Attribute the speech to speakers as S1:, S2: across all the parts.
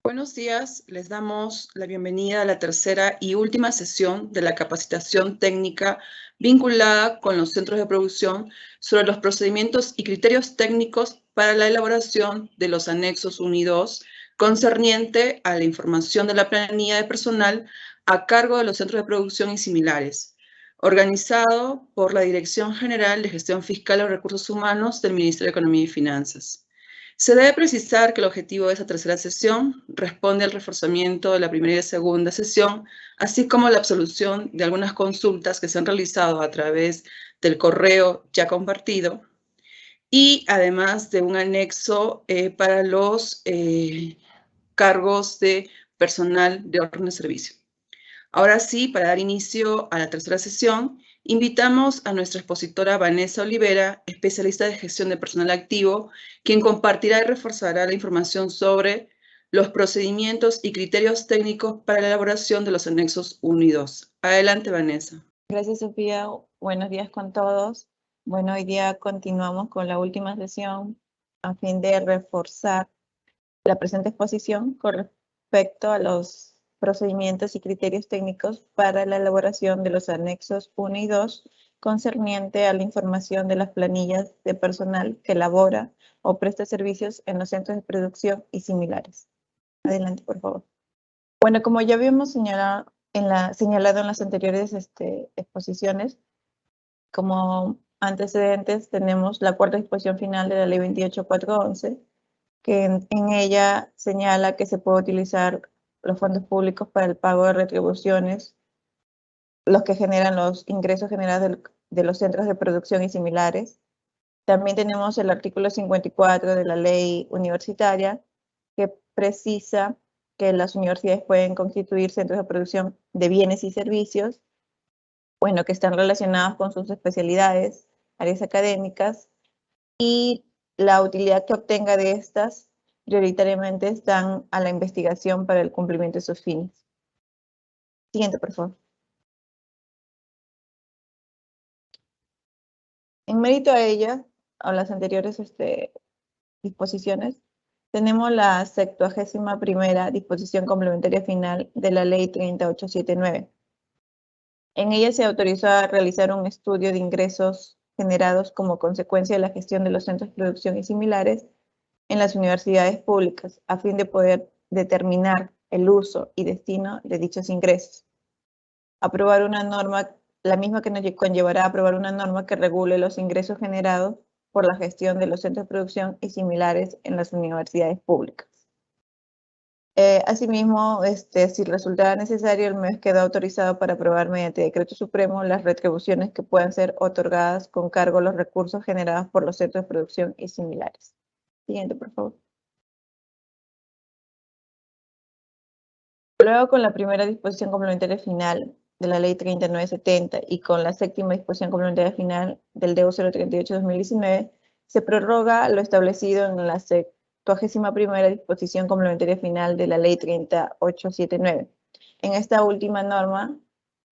S1: Buenos días, les damos la bienvenida a la tercera y última sesión de la capacitación técnica vinculada con los centros de producción sobre los procedimientos y criterios técnicos para la elaboración de los anexos 1 y 2 concerniente a la información de la planilla de personal a cargo de los centros de producción y similares, organizado por la Dirección General de Gestión Fiscal y Recursos Humanos del Ministerio de Economía y Finanzas. Se debe precisar que el objetivo de esta tercera sesión responde al reforzamiento de la primera y segunda sesión, así como la absolución de algunas consultas que se han realizado a través del correo ya compartido y además de un anexo para los cargos de personal de orden de servicio. Ahora sí, para dar inicio a la tercera sesión, invitamos a nuestra expositora Vanessa Olivera, especialista de gestión de personal activo, quien compartirá y reforzará la información sobre los procedimientos y criterios técnicos para la elaboración de los anexos 1 y 2. Adelante, Vanessa.
S2: Gracias, Sofía. Buenos días con todos. Bueno, hoy día continuamos con la última sesión a fin de reforzar la presente exposición con respecto a los procedimientos y criterios técnicos para la elaboración de los anexos 1 y 2 concerniente a la información de las planillas de personal que elabora o presta servicios en los centros de producción y similares. Adelante, por favor. Bueno, como ya habíamos señalado en las anteriores exposiciones, como antecedentes tenemos la cuarta disposición final de la Ley 28411, que en ella señala que se puede utilizar los fondos públicos para el pago de retribuciones, los que generan los ingresos generados de los centros de producción y similares. También tenemos el artículo 54 de la ley universitaria, que precisa que las universidades pueden constituir centros de producción de bienes y servicios, bueno, que están relacionados con sus especialidades, áreas académicas, y la utilidad que obtenga de estas prioritariamente están a la investigación para el cumplimiento de sus fines. Siguiente, por favor. En mérito a ella, a las anteriores disposiciones, tenemos la 71ª disposición complementaria final de la Ley 30879. En ella se autorizó a realizar un estudio de ingresos generados como consecuencia de la gestión de los centros de producción y similares en las universidades públicas, a fin de poder determinar el uso y destino de dichos ingresos. Aprobar una norma, la misma que nos conllevará a aprobar una norma que regule los ingresos generados por la gestión de los centros de producción y similares en las universidades públicas. Asimismo, si resultara necesario, el MEF quedó autorizado para aprobar mediante decreto supremo las retribuciones que puedan ser otorgadas con cargo a los recursos generados por los centros de producción y similares. Siguiente, por favor. Luego, con la primera disposición complementaria final de la Ley 3970 y con la séptima disposición complementaria final del DEU 038-2019, se prorroga lo establecido en la 71ª disposición complementaria final de la Ley 3879. En esta última norma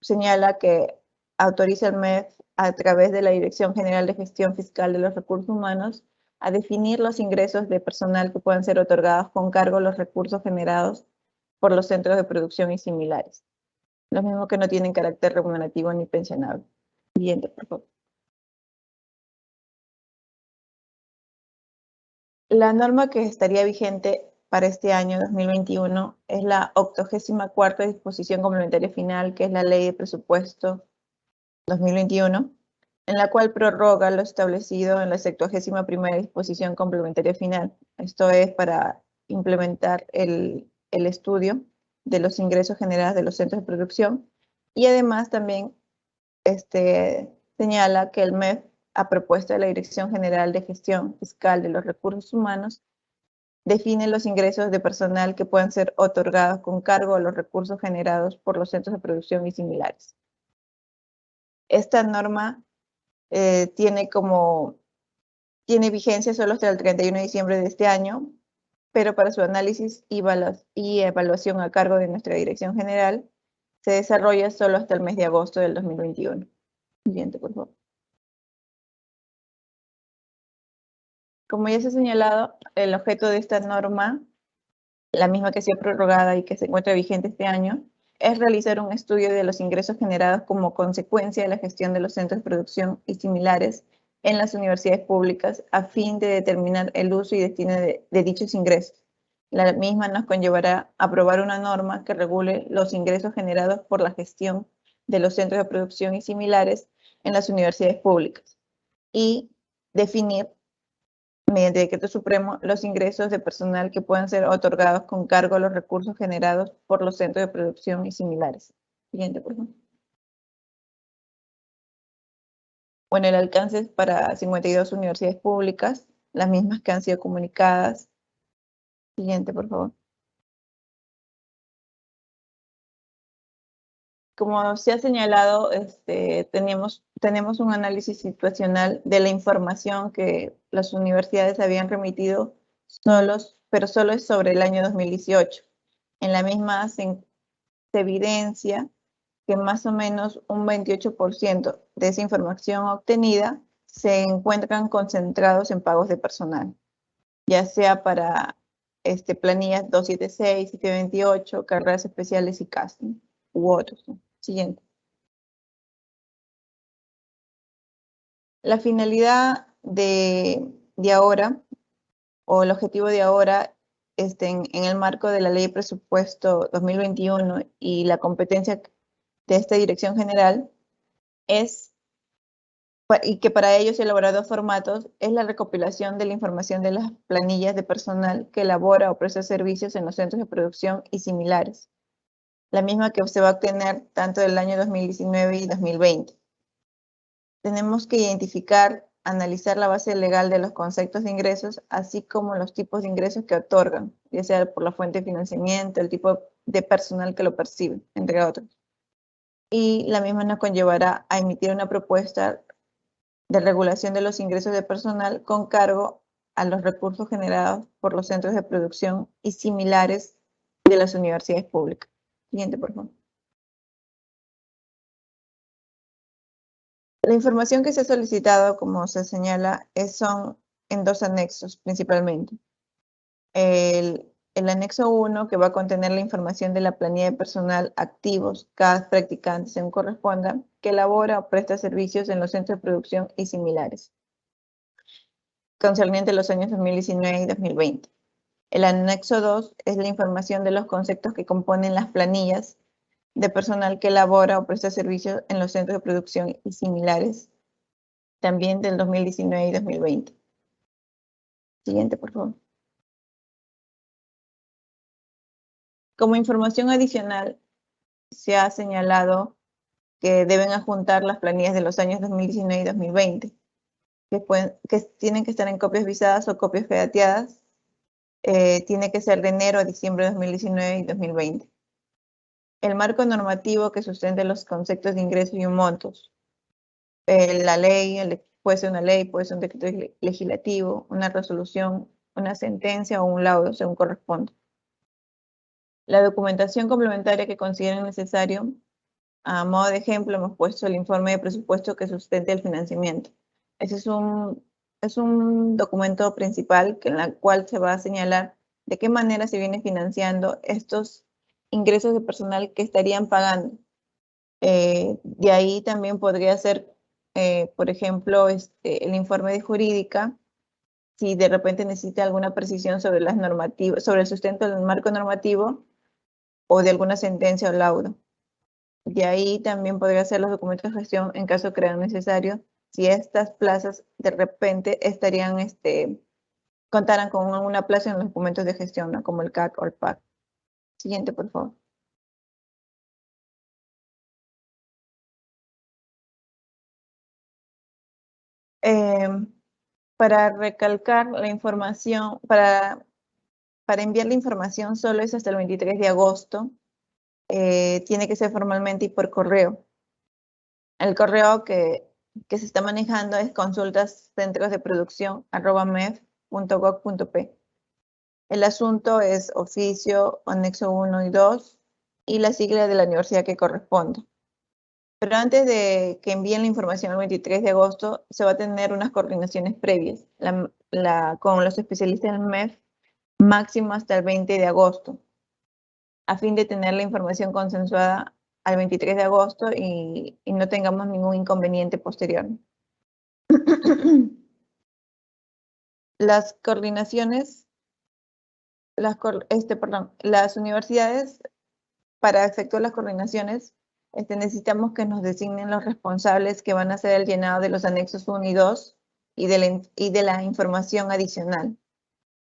S2: señala que autoriza al MEF a través de la Dirección General de Gestión Fiscal de los Recursos Humanos a definir los ingresos de personal que puedan ser otorgados con cargo a los recursos generados por los centros de producción y similares. Los mismos que no tienen carácter remunerativo ni pensionable. Siguiente, por favor. La norma que estaría vigente para este año 2021 es la 84ª disposición complementaria final, que es la Ley de Presupuesto 2021, en la cual prorroga lo establecido en la 71ª disposición complementaria final. Esto es para implementar el estudio de los ingresos generados de los centros de producción, y además también señala que el MEF, a propuesta de la Dirección General de Gestión Fiscal de los Recursos Humanos, define los ingresos de personal que puedan ser otorgados con cargo a los recursos generados por los centros de producción y similares. Esta norma tiene vigencia solo hasta el 31 de diciembre de este año, pero para su análisis y evaluación a cargo de nuestra Dirección General se desarrolla solo hasta el mes de agosto del 2021. Siguiente, por favor. Como ya se ha señalado, el objeto de esta norma la misma que ha sido prorrogada y que se encuentra vigente este año, es realizar un estudio de los ingresos generados como consecuencia de la gestión de los centros de producción y similares en las universidades públicas a fin de determinar el uso y destino de dichos ingresos. La misma nos conllevará a aprobar una norma que regule los ingresos generados por la gestión de los centros de producción y similares en las universidades públicas y definir mediante decreto supremo los ingresos de personal que puedan ser otorgados con cargo a los recursos generados por los centros de producción y similares. Siguiente, por favor. Bueno, el alcance es para 52 universidades públicas, las mismas que han sido comunicadas. Siguiente, por favor. Como se ha señalado, tenemos un análisis situacional de la información que las universidades habían remitido, pero solo es sobre el año 2018. En la misma se evidencia que más o menos un 28% de esa información obtenida se encuentran concentrados en pagos de personal, ya sea para planillas 276, 728, carreras especiales y casting, u otros. Siguiente. La finalidad de ahora, o el objetivo de ahora, en el marco de la Ley de Presupuesto 2021 y la competencia de esta Dirección General, y que para ello se han elaborado dos formatos, es la recopilación de la información de las planillas de personal que elabora o presta servicios en los centros de producción y similares, la misma que se va a obtener tanto del año 2019 y 2020. Tenemos que identificar, analizar la base legal de los conceptos de ingresos, así como los tipos de ingresos que otorgan, ya sea por la fuente de financiamiento, el tipo de personal que lo percibe, entre otros. Y la misma nos conllevará a emitir una propuesta de regulación de los ingresos de personal con cargo a los recursos generados por los centros de producción y similares de las universidades públicas. Siguiente, por favor. La información que se ha solicitado, como se señala, son en dos anexos principalmente. El anexo 1, que va a contener la información de la planilla de personal activos, cada practicante según corresponda, que elabora o presta servicios en los centros de producción y similares, concerniente a los años 2019 y 2020. El anexo 2 es la información de los conceptos que componen las planillas de personal que elabora o presta servicios en los centros de producción y similares, también del 2019 y 2020. Siguiente, por favor. Como información adicional, se ha señalado que deben adjuntar las planillas de los años 2019 y 2020, que tienen que estar en copias visadas o copias fedateadas. Tiene que ser de enero a diciembre de 2019 y 2020. El marco normativo que sustente los conceptos de ingresos y montos. La ley, puede ser una ley, puede ser un decreto legislativo, una resolución, una sentencia o un laudo, según corresponda. La documentación complementaria que consideren necesario, a modo de ejemplo, hemos puesto el informe de presupuesto que sustente el financiamiento. Ese es un documento principal en el cual se va a señalar de qué manera se viene financiando estos ingresos de personal que estarían pagando. De ahí también podría ser, por ejemplo, el informe de jurídica, si de repente necesita alguna precisión sobre las normativas, sobre el sustento del marco normativo o de alguna sentencia o laudo. De ahí también podría ser los documentos de gestión en caso crean necesario, si estas plazas de repente contaran con una plaza en los documentos de gestión, ¿no? Como el CAC o el PAC. Siguiente, por favor. Para recalcar la información, para enviar la información solo es hasta el 23 de agosto. Tiene que ser formalmente y por correo. El correo que se está manejando es consultascentrosdeproducción@mef.gov.p. El asunto es oficio, anexo 1 y 2 y la sigla de la universidad que corresponda. Pero antes de que envíen la información el 23 de agosto, se va a tener unas coordinaciones previas con los especialistas del MEF, máximo hasta el 20 de agosto, a fin de tener la información consensuada al 23 de agosto y no tengamos ningún inconveniente posterior. Las coordinaciones, las universidades, para efectuar las coordinaciones, necesitamos que nos designen los responsables que van a hacer el llenado de los anexos 1 y 2 y de la información adicional.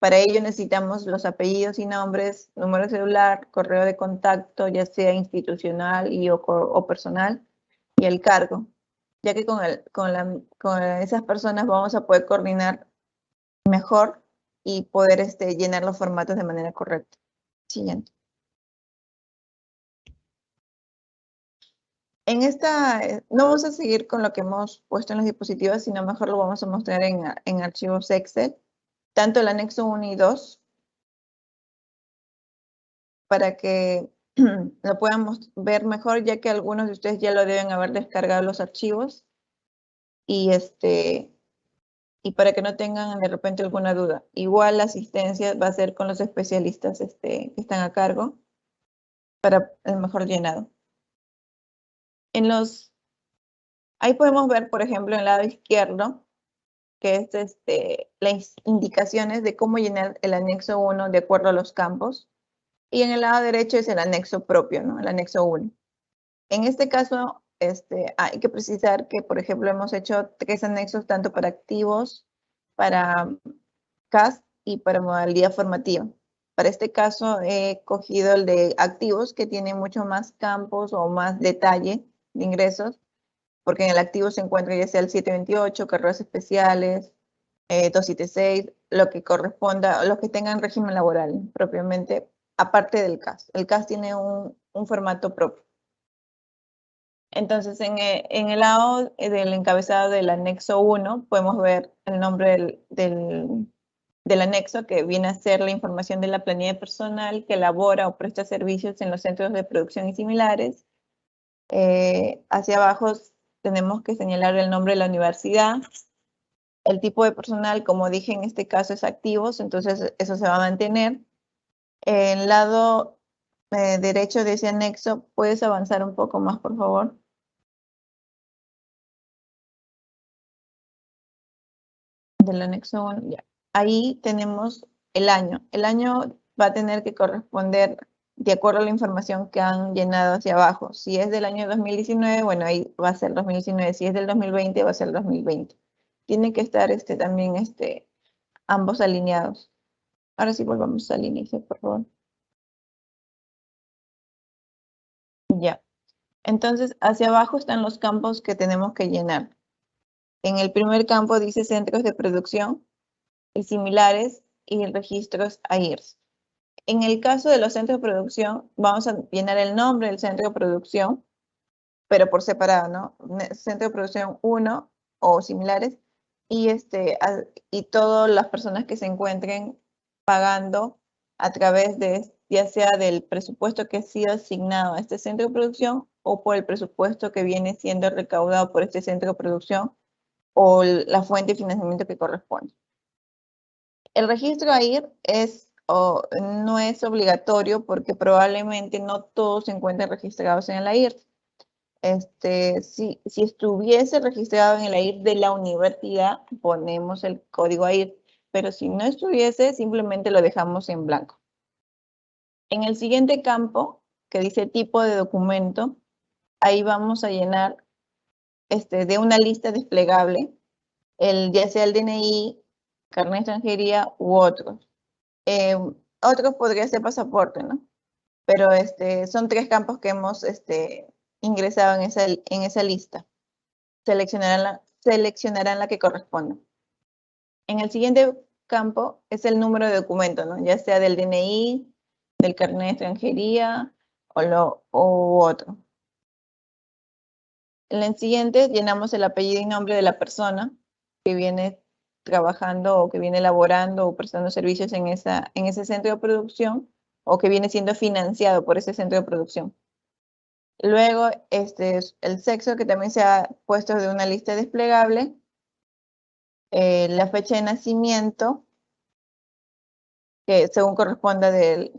S2: Para ello necesitamos los apellidos y nombres, número de celular, correo de contacto, ya sea institucional o personal, y el cargo, ya que con esas personas vamos a poder coordinar mejor y poder llenar los formatos de manera correcta. Siguiente. En esta, no vamos a seguir con lo que hemos puesto en las diapositivas, sino mejor lo vamos a mostrar en archivos Excel, tanto el anexo 1 y 2, para que lo podamos ver mejor, ya que algunos de ustedes ya lo deben haber descargado los archivos, y para que no tengan de repente alguna duda. Igual la asistencia va a ser con los especialistas que están a cargo para el mejor llenado. Ahí podemos ver, por ejemplo, en el lado izquierdo, que es las indicaciones de cómo llenar el anexo 1 de acuerdo a los campos. Y en el lado derecho es el anexo propio, ¿no? El anexo 1. En este caso, hay que precisar que, por ejemplo, hemos hecho 3 anexos tanto para activos, para CAS y para modalidad formativa. Para este caso he cogido el de activos, que tiene mucho más campos o más detalle de ingresos, porque en el activo se encuentra ya sea el 728, carreras especiales, 276, lo que corresponda, los que tengan régimen laboral propiamente, aparte del CAS. El CAS tiene un formato propio. Entonces, en el lado del encabezado del anexo 1, podemos ver el nombre del anexo, que viene a ser la información de la planilla personal que elabora o presta servicios en los centros de producción y similares. Hacia abajo tenemos que señalar el nombre de la universidad. El tipo de personal, como dije, en este caso es activos, entonces eso se va a mantener. En el lado derecho de ese anexo, ¿puedes avanzar un poco más, por favor? Del anexo 1, ya. Ahí tenemos el año. El año va a tener que corresponder de acuerdo a la información que han llenado hacia abajo. Si es del año 2019, bueno, ahí va a ser 2019. Si es del 2020, va a ser 2020. Tiene que estar también ambos alineados. Ahora sí volvamos al inicio, por favor. Ya. Entonces, hacia abajo están los campos que tenemos que llenar. En el primer campo dice centros de producción y similares y registros AIRS. En el caso de los centros de producción, vamos a llenar el nombre del centro de producción, pero por separado, ¿no? Centro de producción 1 o similares, y todas las personas que se encuentren pagando a través de, ya sea del presupuesto que ha sido asignado a este centro de producción o por el presupuesto que viene siendo recaudado por este centro de producción o la fuente de financiamiento que corresponde. El registro AIR no es obligatorio, porque probablemente no todos se encuentren registrados en el AIR. Si estuviese registrado en el AIR de la universidad, ponemos el código AIR, pero si no estuviese, simplemente lo dejamos en blanco. En el siguiente campo, que dice tipo de documento, ahí vamos a llenar de una lista desplegable, ya sea el DNI, carnet de extranjería u otros. Otros podría ser pasaporte, ¿no? Pero son 3 campos que hemos ingresado en esa lista. Seleccionarán la que corresponda. En el siguiente campo es el número de documento, ¿no? Ya sea del DNI, del carnet de extranjería o otro. En el siguiente llenamos el apellido y nombre de la persona que viene trabajando o que viene elaborando o prestando servicios en ese centro de producción o que viene siendo financiado por ese centro de producción. Luego, el sexo, que también se ha puesto de una lista desplegable, la fecha de nacimiento, que según corresponda del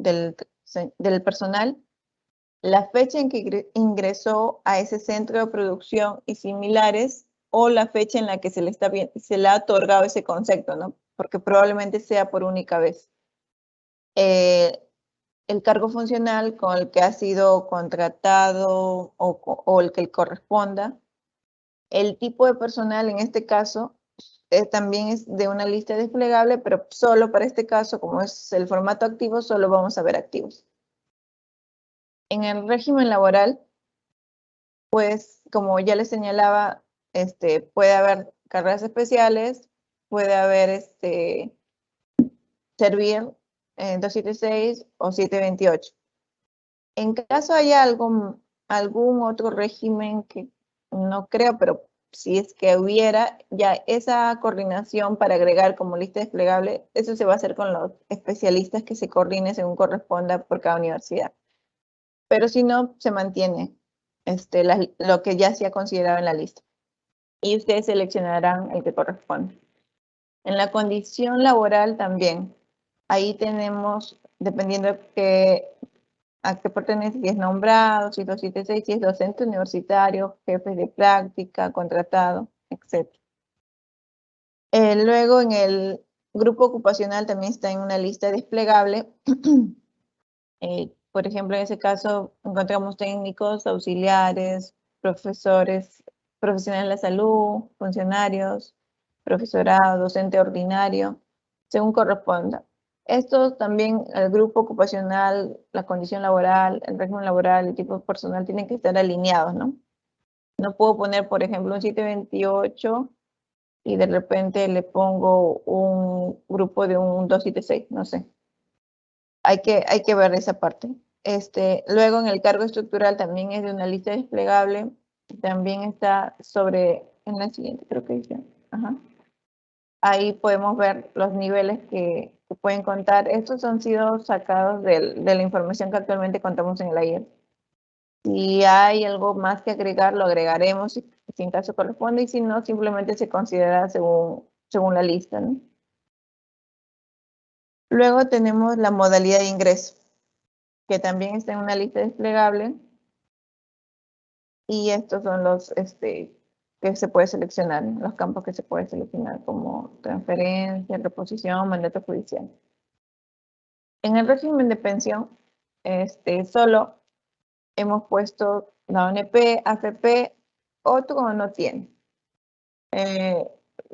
S2: personal, la fecha en que ingresó a ese centro de producción y similares, o la fecha en la que se le ha otorgado ese concepto, ¿no? Porque probablemente sea por única vez. El cargo funcional con el que ha sido contratado o el que corresponda. El tipo de personal en este caso también es de una lista desplegable, pero solo para este caso, como es el formato activo, solo vamos a ver activos. En el régimen laboral, pues como ya les señalaba, puede haber carreras especiales, puede haber servir 276 o 728. En caso haya algún otro régimen que no creo, pero si es que hubiera, ya esa coordinación para agregar como lista desplegable, eso se va a hacer con los especialistas que se coordinen según corresponda por cada universidad. Pero si no, se mantiene lo que ya se ha considerado en la lista. Y ustedes seleccionarán el que corresponde. En la condición laboral también, ahí tenemos, dependiendo a qué pertenece, si es nombrado, si es 276, si es docente universitario, jefes de práctica, contratado, etc. Luego en el grupo ocupacional también está en una lista desplegable. Por ejemplo, en ese caso encontramos técnicos, auxiliares, profesores, profesionales de la salud, funcionarios, profesorado, docente ordinario, según corresponda. Esto también, el grupo ocupacional, la condición laboral, el régimen laboral, el tipo de personal tienen que estar alineados, ¿no? No puedo poner, por ejemplo, un 728 y de repente le pongo un grupo de un 276, no sé. Hay que ver esa parte. Luego en el cargo estructural también es de una lista desplegable. También está en la siguiente, creo que dice. Ajá. Ahí podemos ver los niveles que pueden contar. Estos han sido sacados de la información que actualmente contamos en el AIER. Si hay algo más que agregar, lo agregaremos si en caso corresponde, y si no, simplemente se considera según la lista, ¿no? Luego tenemos la modalidad de ingreso, que también está en una lista desplegable. Y estos son los que se puede seleccionar, los campos que se puede seleccionar como transferencia, reposición, mandato judicial. En el régimen de pensión, solo hemos puesto la ONP, AFP, otro no tiene.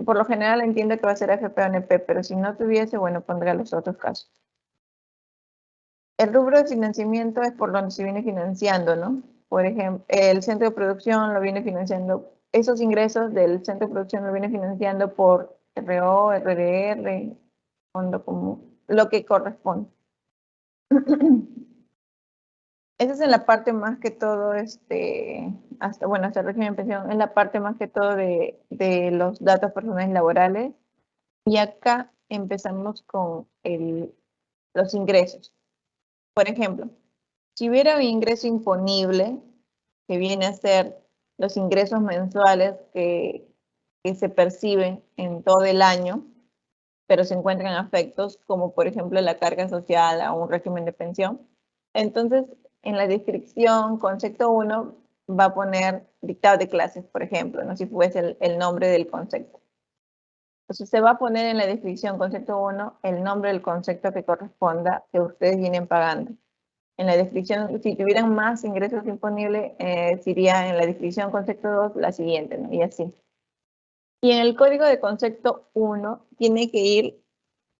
S2: Por lo general entiendo que va a ser AFP o ONP, pero si no tuviese, bueno, pondré los otros casos. El rubro de financiamiento es por donde se viene financiando, ¿no? Por ejemplo, el centro de producción lo viene financiando, esos ingresos del centro de producción lo viene financiando por RO, RDR, fondo común, lo que corresponde. Esa es en la parte más que todo, hasta el régimen de pensión, es la parte más que todo de los datos personales laborales. Y acá empezamos con los ingresos. Por ejemplo, si hubiera un ingreso imponible, que viene a ser los ingresos mensuales que se perciben en todo el año, pero se encuentran afectos, como por ejemplo la carga social a un régimen de pensión. Entonces, en la descripción, concepto 1, va a poner dictado de clases, por ejemplo, ¿no? Si fuese el nombre del concepto. Entonces, se va a poner en la descripción, concepto 1, el nombre del concepto que corresponda que ustedes vienen pagando. En la descripción, si tuvieran más ingresos disponibles, sería en la descripción concepto 2 la siguiente, ¿no? Y así. Y en el código de concepto 1 tiene que ir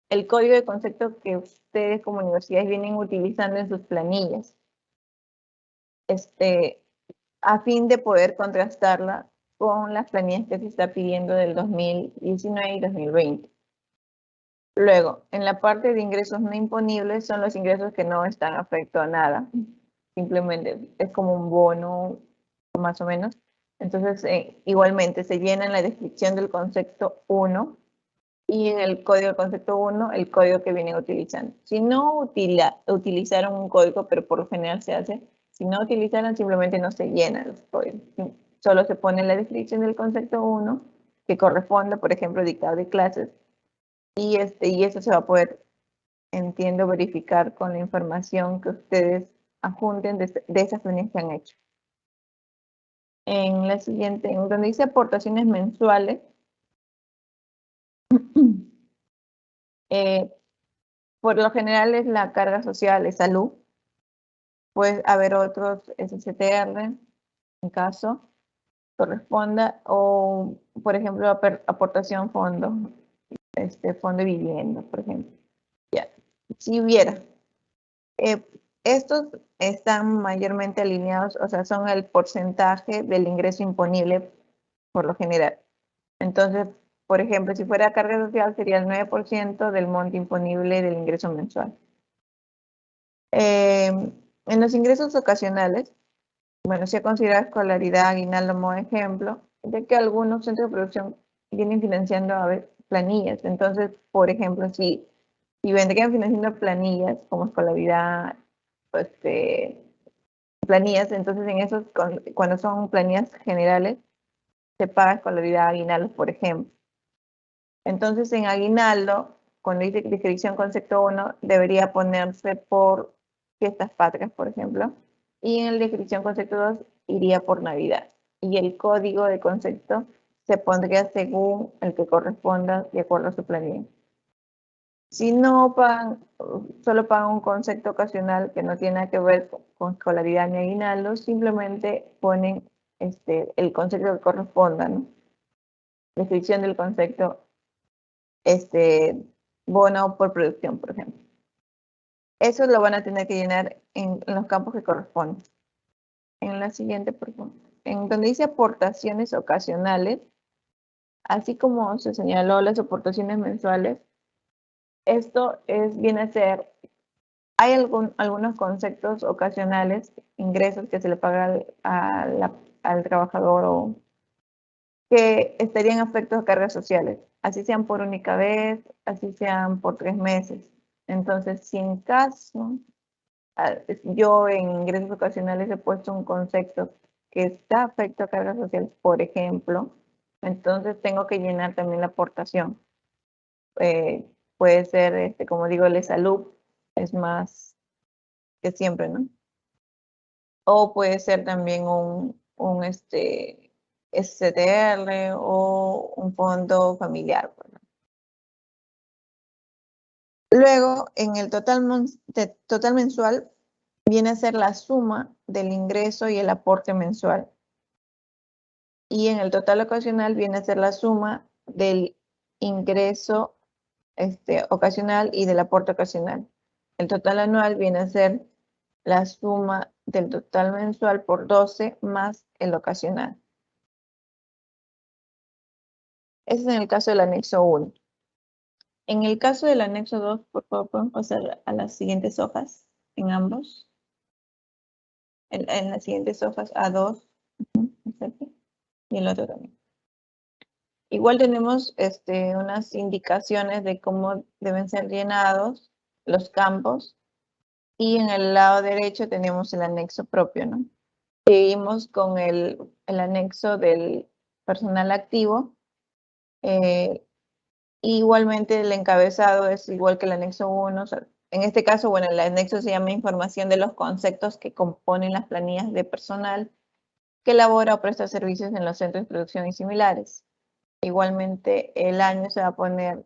S2: el código de concepto que ustedes como universidades vienen utilizando en sus planillas, a fin de poder contrastarla con las planillas que se está pidiendo del 2019 y 2020. Luego, en la parte de ingresos no imponibles son los ingresos que no están afecto a nada. Simplemente es como un bono, más o menos. Entonces, igualmente se llena en la descripción del concepto 1 y en el código del concepto 1 el código que vienen utilizando. Si no utilizaron un código, pero por lo general se hace, si no utilizaron, simplemente no se llenan los códigos. Solo se pone en la descripción del concepto 1 que corresponde, por ejemplo, dictado de clases. Y eso se va a poder entiendo, verificar con la información que ustedes adjunten de esas planillas que han hecho. En la siguiente, en donde dice aportaciones mensuales, por lo general es la carga social de salud. Puede haber otros SSTR, en caso corresponda, o por ejemplo aportación fondo, fondo de vivienda, por ejemplo. Ya, si hubiera. Estos están mayormente alineados, o sea, son el porcentaje del ingreso imponible por lo general. Entonces, por ejemplo, si fuera carga social sería el 9% del monto imponible del ingreso mensual. En los ingresos ocasionales, bueno, se considera escolaridad, aguinaldo como ejemplo, de que algunos centros de producción vienen financiando a ver, planillas. Entonces, por ejemplo, si vendrían financiando planillas como escolaridad, planillas, entonces en esos, cuando son planillas generales, se paga escolaridad, aguinaldos, por ejemplo. Entonces, en aguinaldo, cuando dice descripción concepto 1, debería ponerse por fiestas patrias, por ejemplo, y en el descripción concepto 2 iría por Navidad. Y el código de concepto se pondría según el que corresponda de acuerdo a su planilla. Si no pagan, solo pagan un concepto ocasional que no tiene nada que ver con escolaridad ni aguinaldo, simplemente ponen el concepto que corresponda, ¿no? Descripción del concepto, bono por producción, por ejemplo. Eso lo van a tener que llenar en los campos que corresponden. En la siguiente, por ejemplo, en donde dice aportaciones ocasionales, así como se señaló las aportaciones mensuales, esto viene a ser, hay algunos conceptos ocasionales, ingresos que se le paga al trabajador que estarían afectos a cargas sociales, así sean por única vez, así sean por 3 meses. Entonces, si en caso, yo en ingresos ocasionales he puesto un concepto que está afecto a cargas sociales, por ejemplo, entonces tengo que llenar también la aportación. Puede ser, como digo, el salud, es más que siempre, ¿no? O puede ser también un STR o un fondo familiar. Luego, en el total mensual, viene a ser la suma del ingreso y el aporte mensual. Y en el total ocasional viene a ser la suma del ingreso ocasional y del aporte ocasional. El total anual viene a ser la suma del total mensual por 12 más el ocasional. Ese es en el caso del anexo 1. En el caso del anexo 2, por favor, podemos pasar a las siguientes hojas, en ambos. En las siguientes hojas A2, y el otro también. Igual tenemos unas indicaciones de cómo deben ser llenados los campos. Y en el lado derecho tenemos el anexo propio, ¿no? Seguimos con el anexo del personal activo. Igualmente el encabezado es igual que el anexo 1. O sea, en este caso, bueno, el anexo se llama información de los conceptos que componen las planillas de personal que elabora o presta servicios en los centros de producción y similares. Igualmente el año se va a poner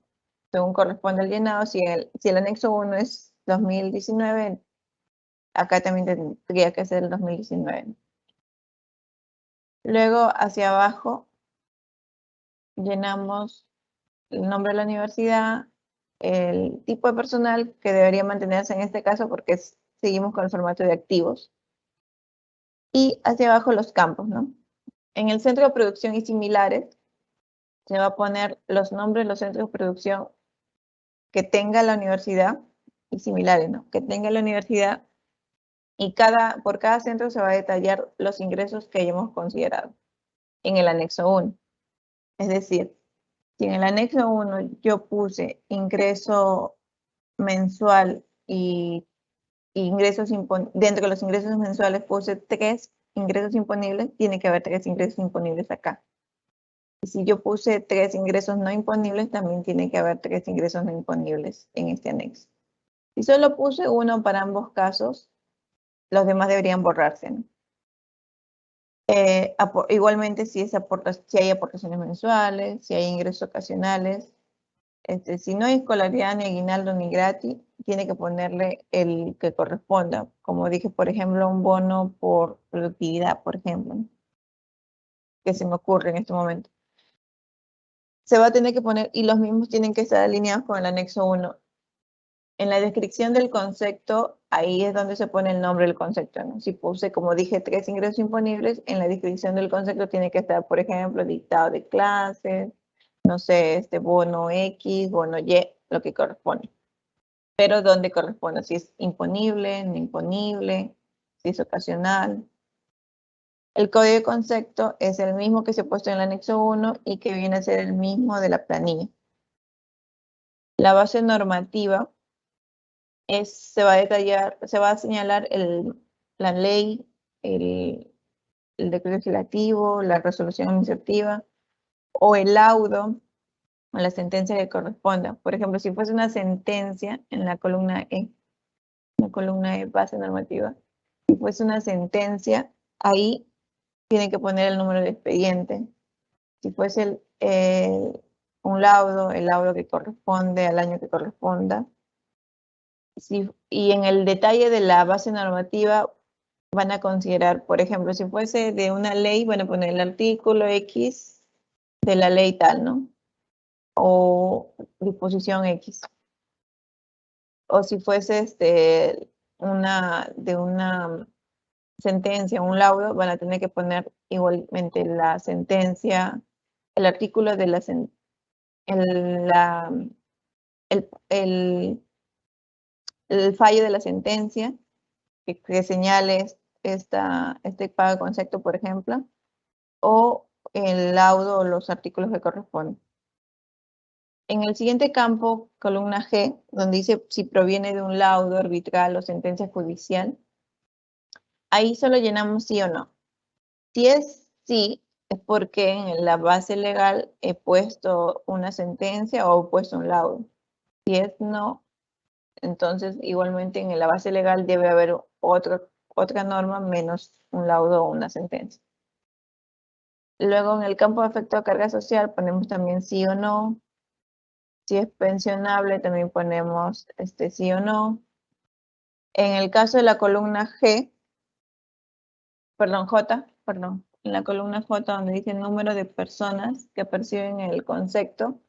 S2: según corresponde al llenado. Si el anexo 1 es 2019, acá también tendría que ser el 2019. Luego, hacia abajo, llenamos el nombre de la universidad, el tipo de personal que debería mantenerse en este caso porque seguimos con el formato de activos. Y hacia abajo los campos, ¿no? En el centro de producción y similares, se va a poner los nombres de los centros de producción que tenga la universidad y similares, ¿no? Que tenga la universidad. Y por cada centro se va a detallar los ingresos que hayamos considerado en el anexo 1. Es decir, si en el anexo 1 yo puse ingreso mensual y dentro de los ingresos mensuales puse 3 ingresos imponibles, tiene que haber 3 ingresos imponibles acá. Y si yo puse 3 ingresos no imponibles, también tiene que haber 3 ingresos no imponibles en este anexo. Si solo puse uno para ambos casos, los demás deberían borrarse, ¿no? Igualmente, si hay aportaciones mensuales, si hay ingresos ocasionales, si no hay escolaridad, ni aguinaldo, ni gratis, tiene que ponerle el que corresponda. Como dije, por ejemplo, un bono por productividad, por ejemplo, ¿no? Que se me ocurre en este momento. Se va a tener que poner, y los mismos tienen que estar alineados con el anexo 1. En la descripción del concepto, ahí es donde se pone el nombre del concepto, ¿no? Si puse, como dije, 3 ingresos imponibles, en la descripción del concepto tiene que estar, por ejemplo, dictado de clases, no sé, bono X, bono Y, lo que corresponde. Pero dónde corresponde, si es imponible, no imponible, si es ocasional. El código de concepto es el mismo que se ha puesto en el anexo 1 y que viene a ser el mismo de la planilla. La base normativa se va a detallar, se va a señalar la ley, el decreto legislativo, la resolución administrativa o el laudo o la sentencia que corresponda. Por ejemplo, si fuese una sentencia en la columna E, base normativa, si fuese una sentencia, ahí tiene que poner el número de expediente. Si fuese un laudo, el laudo que corresponde al año que corresponda. Y en el detalle de la base normativa van a considerar, por ejemplo, si fuese de una ley, van a poner el artículo X de la ley tal, ¿no? O disposición X. O si fuese de una sentencia, un laudo, van a tener que poner igualmente la sentencia, el artículo de la el fallo de la sentencia que señale este pago de concepto, por ejemplo, o el laudo o los artículos que corresponden. En el siguiente campo, columna G, donde dice si proviene de un laudo arbitral o sentencia judicial, ahí solo llenamos sí o no. Si es sí, es porque en la base legal he puesto una sentencia o he puesto un laudo. Si es no, entonces igualmente en la base legal debe haber otra norma menos un laudo o una sentencia. Luego en el campo de efecto de carga social ponemos también sí o no. Si es pensionable también ponemos sí o no. En el caso de la columna J, en la columna J donde dice el número de personas que perciben el concepto,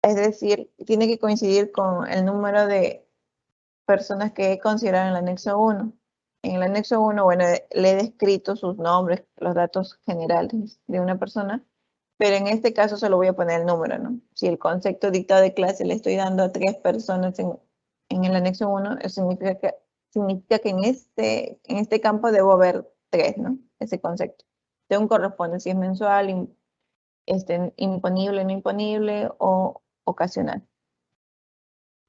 S2: es decir, tiene que coincidir con el número de personas que he considerado en el anexo 1. En el anexo 1, bueno, le he descrito sus nombres, los datos generales de una persona, pero en este caso solo voy a poner el número, ¿no? Si el concepto dictado de clase le estoy dando a 3 personas en el anexo 1, eso significa que en este campo debo haber 3, ¿no? Ese concepto. Según corresponde, si es mensual, imponible, no imponible o ocasional.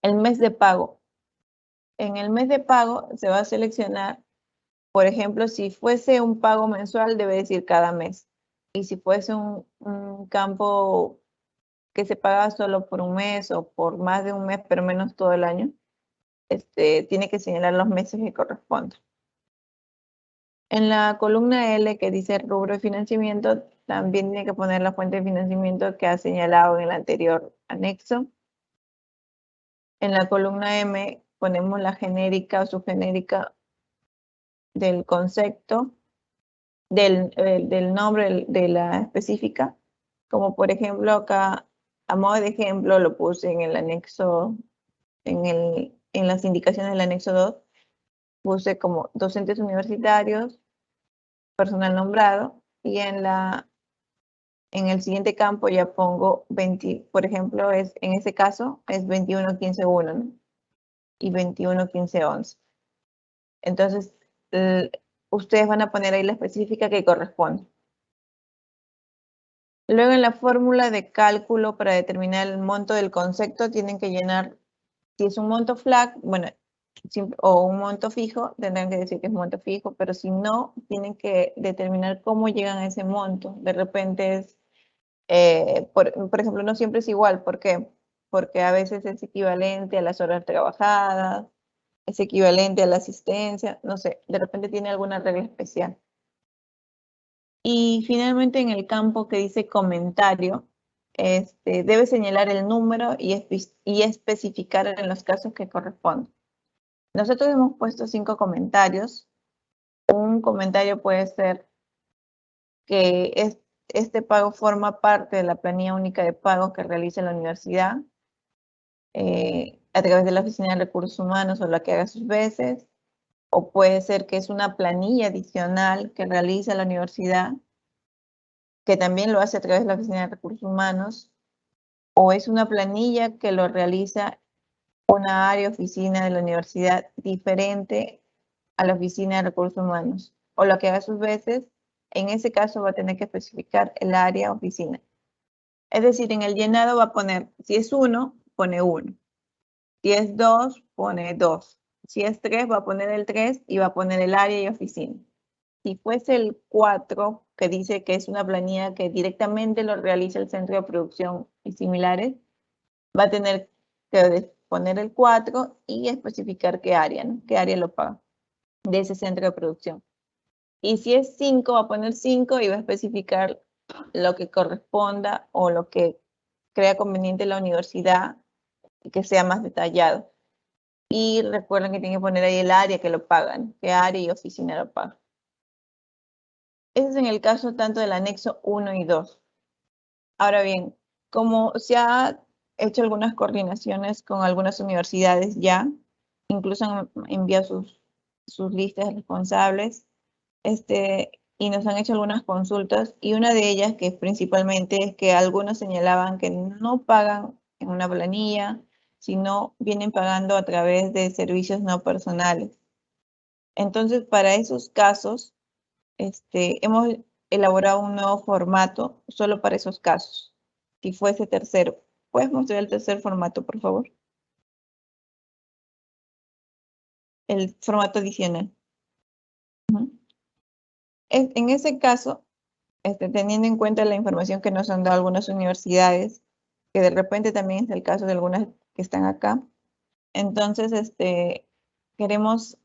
S2: El mes de pago. En el mes de pago se va a seleccionar, por ejemplo, si fuese un pago mensual, debe decir cada mes. Y si fuese un campo que se paga solo por un mes o por más de un mes, pero menos todo el año, tiene que señalar los meses que corresponden. En la columna L que dice rubro de financiamiento, también tiene que poner la fuente de financiamiento que ha señalado en el anterior anexo. En la columna M ponemos la genérica o subgenérica del concepto, del nombre de la específica, como por ejemplo acá, a modo de ejemplo, lo puse en el anexo, en las indicaciones del anexo 2, puse como docentes universitarios, personal nombrado, y en el siguiente campo ya pongo 20, por ejemplo, en ese caso es 21.15.1, ¿no? Y 21.15.11. Entonces, ustedes van a poner ahí la específica que corresponde. Luego en la fórmula de cálculo para determinar el monto del concepto tienen que llenar, si es un monto flat, bueno, o un monto fijo, tendrán que decir que es un monto fijo, pero si no, tienen que determinar cómo llegan a ese monto. De repente es, por ejemplo, no siempre es igual. ¿Por qué? porque a veces es equivalente a las horas trabajadas, es equivalente a la asistencia, no sé, de repente tiene alguna regla especial. Y finalmente en el campo que dice comentario, debe señalar el número y especificar en los casos que corresponden. Nosotros hemos puesto 5 comentarios. Un comentario puede ser que este pago forma parte de la planilla única de pagos que realiza la universidad a través de la Oficina de Recursos Humanos o la que haga sus veces, o puede ser que es una planilla adicional que realiza la universidad, que también lo hace a través de la Oficina de Recursos Humanos, o es una planilla que lo realiza una área oficina de la universidad diferente a la Oficina de Recursos Humanos, o lo que haga sus veces, en ese caso va a tener que especificar el área oficina. Es decir, en el llenado va a poner, si es 1, pone 1. Si es 2, pone 2. Si es 3, va a poner el 3 y va a poner el área y oficina. Si fuese el 4, que dice que es una planilla que directamente lo realiza el centro de producción y similares, va a tener que poner el 4 y especificar qué área, ¿no? Qué área lo paga de ese centro de producción. Y si es 5, va a poner 5 y va a especificar lo que corresponda o lo que crea conveniente la universidad y que sea más detallado. Y recuerden que tienen que poner ahí el área que lo pagan, qué área y oficina lo pagan. Ese es en el caso tanto del anexo 1 y 2. Ahora bien, como se ha hecho algunas coordinaciones con algunas universidades ya, incluso han enviado sus listas de responsables, y nos han hecho algunas consultas, y una de ellas que principalmente es que algunos señalaban que no pagan en una planilla, sino vienen pagando a través de servicios no personales. Entonces, para esos casos, hemos elaborado un nuevo formato solo para esos casos. Si fuese tercero. ¿Puedes mostrar el tercer formato, por favor? El formato adicional. En ese caso, teniendo en cuenta la información que nos han dado algunas universidades, que de repente también es el caso de algunas que están acá, entonces queremos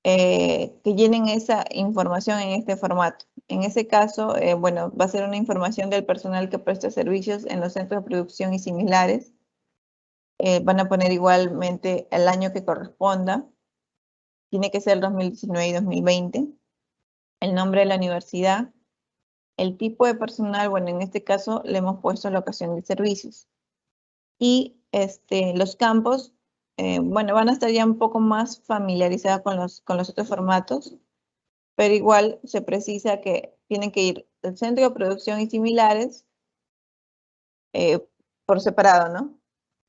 S2: que llenen esa información en este formato. En ese caso, bueno, va a ser una información del personal que presta servicios en los centros de producción y similares. Van a poner igualmente el año que corresponda. Tiene que ser 2019 y 2020. El nombre de la universidad. El tipo de personal, bueno, en este caso le hemos puesto locación de servicios. Y los campos, bueno, van a estar ya un poco más familiarizados con los otros formatos, pero igual se precisa que tienen que ir del centro de producción y similares por separado, ¿no?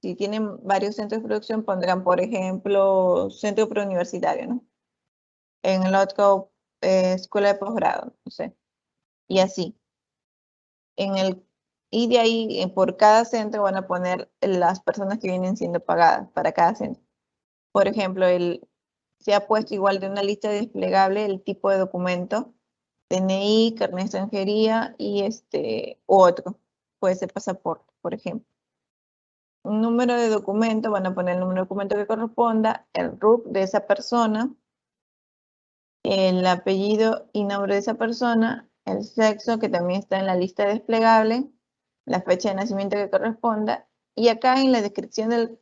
S2: Si tienen varios centros de producción, pondrán, por ejemplo, centro preuniversitario, ¿no? En el otro, escuela de posgrado, no sé. Y así. Y de ahí, por cada centro van a poner las personas que vienen siendo pagadas para cada centro. Por ejemplo, se ha puesto igual de una lista desplegable el tipo de documento, DNI, carnet de extranjería y otro, puede ser pasaporte, por ejemplo. Un número de documento, van a poner el número de documento que corresponda, el RUC de esa persona, el apellido y nombre de esa persona, el sexo, que también está en la lista desplegable, la fecha de nacimiento que corresponda, y acá en la descripción del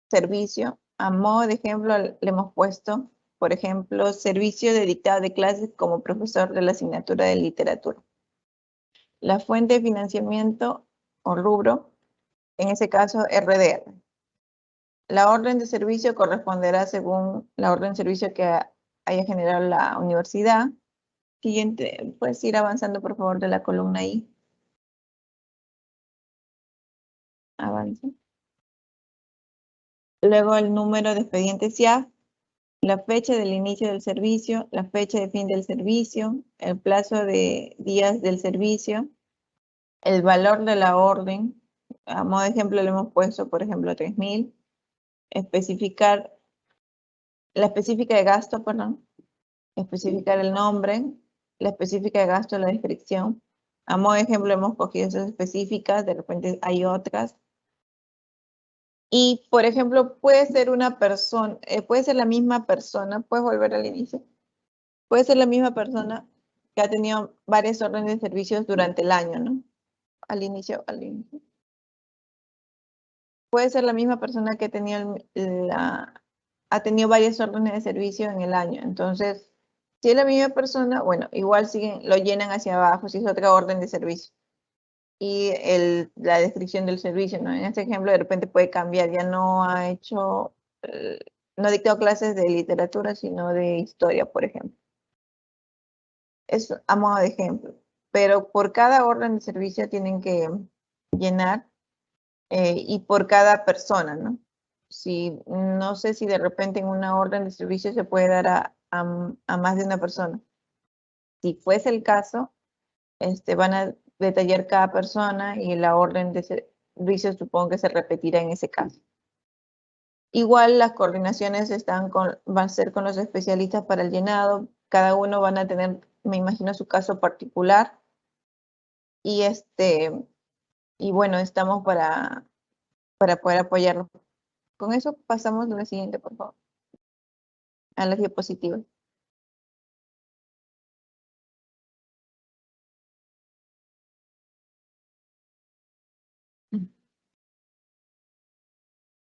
S2: servicio, a modo de ejemplo, le hemos puesto, por ejemplo, servicio de dictado de clases como profesor de la asignatura de literatura. La fuente de financiamiento o rubro, en ese caso RDR. La orden de servicio corresponderá según la orden de servicio que haya generado la universidad. Siguiente, puedes ir avanzando por favor de la columna ahí. Avanza. Luego el número de expediente SIAF, la fecha del inicio del servicio, la fecha de fin del servicio, el plazo de días del servicio, el valor de la orden. A modo de ejemplo le hemos puesto, por ejemplo, 3.000. Especificar la específica de gasto, perdón. Especificar el nombre, la específica de gasto, la descripción. A modo de ejemplo hemos cogido esas específicas, de repente hay otras. Y, por ejemplo, puede ser una persona, puede ser la misma persona, puedes volver al inicio, puede ser la misma persona que ha tenido varias órdenes de servicios durante el año, ¿no? Al inicio. Puede ser la misma persona que ha tenido varias órdenes de servicio en el año. Entonces, si es la misma persona, bueno, igual lo llenan hacia abajo si es otra orden de servicio. Y la descripción del servicio, ¿no? En este ejemplo, de repente puede cambiar, ya no ha hecho, no ha dictado clases de literatura, sino de historia, por ejemplo. Es a modo de ejemplo. Pero por cada orden de servicio tienen que llenar y por cada persona, ¿no? No sé si de repente en una orden de servicio se puede dar a más de una persona. Si fuese el caso, van a detallar cada persona y la orden de servicio supongo que se repetirá en ese caso. Igual las coordinaciones van a ser con los especialistas para el llenado. Cada uno van a tener, me imagino, su caso particular. Y bueno, estamos para poder apoyarlo. Con eso pasamos a la siguiente, por favor. A las diapositivas.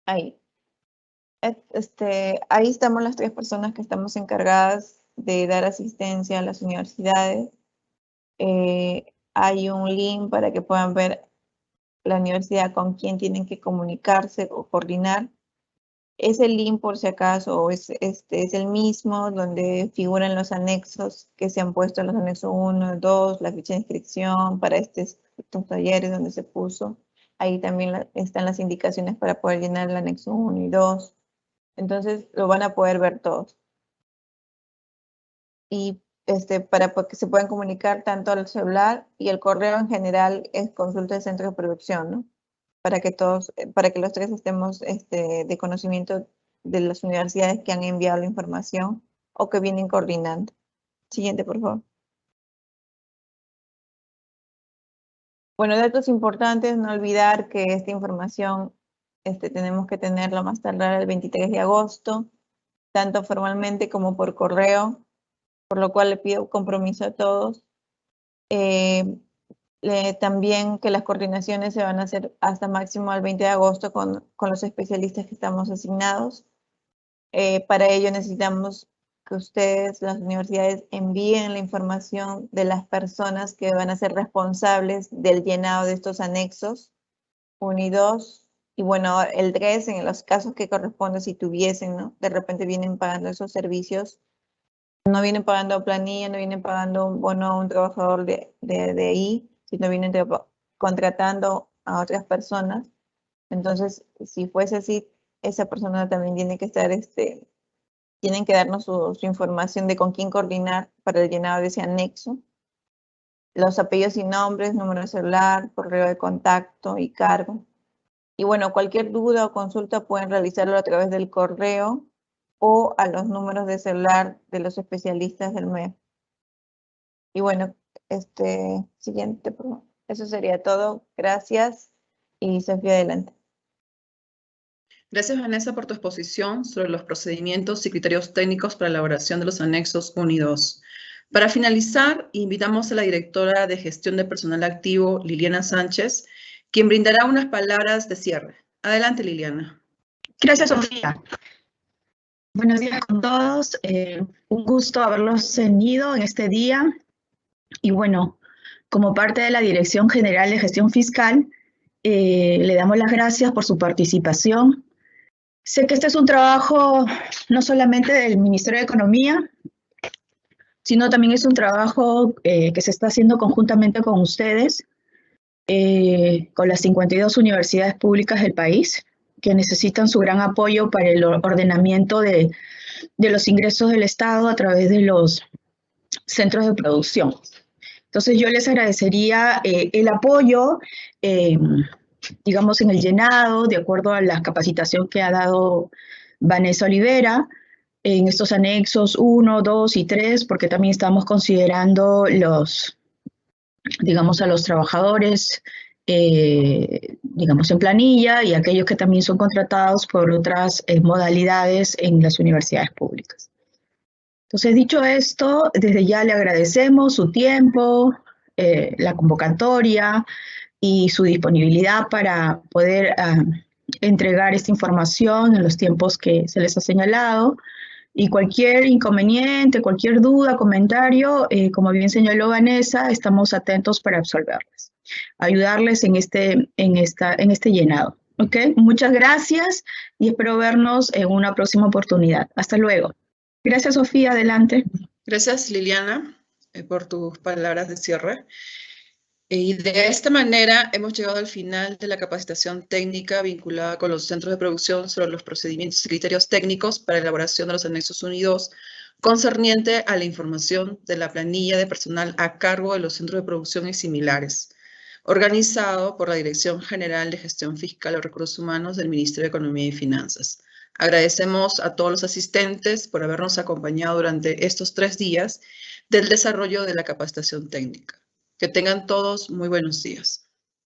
S2: Ahí. Ahí estamos las 3 personas que estamos encargadas de dar asistencia a las universidades. Hay un link para que puedan ver la universidad con quién tienen que comunicarse o coordinar. Ese link, por si acaso, es el mismo donde figuran los anexos que se han puesto, los anexos 1, 2, la ficha de inscripción para estos talleres donde se puso. Ahí también están las indicaciones para poder llenar el anexo 1 y 2. Entonces lo van a poder ver todos. Y para que se puedan comunicar tanto al celular y el correo en general es consulta del centro de producción, ¿no? Para que los 3 estemos de conocimiento de las universidades que han enviado la información o que vienen coordinando. Siguiente, por favor. Bueno, datos importantes, no olvidar que esta información tenemos que tenerla más tardar el 23 de agosto, tanto formalmente como por correo, por lo cual le pido compromiso a todos. También que las coordinaciones se van a hacer hasta máximo el 20 de agosto con los especialistas que estamos asignados. Para ello necesitamos que ustedes, las universidades, envíen la información de las personas que van a ser responsables del llenado de estos anexos 1 y 2. Y bueno, el 3, en los casos que corresponde, si tuviesen, ¿no? De repente vienen pagando esos servicios, no vienen pagando planilla, no vienen pagando un bono a un trabajador de ahí, sino vienen contratando a otras personas. Entonces, si fuese así, esa persona también tiene que estar, tienen que darnos su información de con quién coordinar para el llenado de ese anexo. Los apellidos y nombres, número de celular, correo de contacto y cargo. Y bueno, cualquier duda o consulta pueden realizarlo a través del correo o a los números de celular de los especialistas del MEF. Y bueno, siguiente, por favor. Eso sería todo. Gracias. Y Sofía, adelante.
S1: Gracias, Vanessa, por tu exposición sobre los procedimientos y criterios técnicos para la elaboración de los anexos 1 y 2. Para finalizar, invitamos a la directora de Gestión de Personal Activo, Liliana Sánchez, quien brindará unas palabras de cierre. Adelante, Liliana.
S3: Gracias, Sofía. Buenos días con todos. Un gusto haberlos tenido en este día. Y bueno, como parte de la Dirección General de Gestión Fiscal, le damos las gracias por su participación. Sé que este es un trabajo no solamente del Ministerio de Economía, sino también es un trabajo que se está haciendo conjuntamente con ustedes, con las 52 universidades públicas del país, que necesitan su gran apoyo para el ordenamiento de los ingresos del Estado a través de los centros de producción. Entonces yo les agradecería el apoyo, digamos, en el llenado, de acuerdo a la capacitación que ha dado Vanessa Olivera, en estos anexos 1, 2 y 3, porque también estamos considerando digamos, a los trabajadores digamos, en planilla y aquellos que también son contratados por otras modalidades en las universidades públicas. Entonces, dicho esto, desde ya le agradecemos su tiempo, la convocatoria y su disponibilidad para poder entregar esta información en los tiempos que se les ha señalado. Y cualquier inconveniente, cualquier duda, comentario, como bien señaló Vanessa, estamos atentos para absolverles, ayudarles en este llenado. ¿Ok? Muchas gracias y espero vernos en una próxima oportunidad. Hasta luego. Gracias, Sofía. Adelante.
S1: Gracias, Liliana, por tus palabras de cierre. Y de esta manera hemos llegado al final de la capacitación técnica vinculada con los centros de producción sobre los procedimientos y criterios técnicos para la elaboración de los anexos unidos concerniente a la información de la planilla de personal a cargo de los centros de producción y similares, organizado por la Dirección General de Gestión Fiscal y Recursos Humanos del Ministerio de Economía y Finanzas. Agradecemos a todos los asistentes por habernos acompañado durante estos 3 días del desarrollo de la capacitación técnica. Que tengan todos muy buenos días.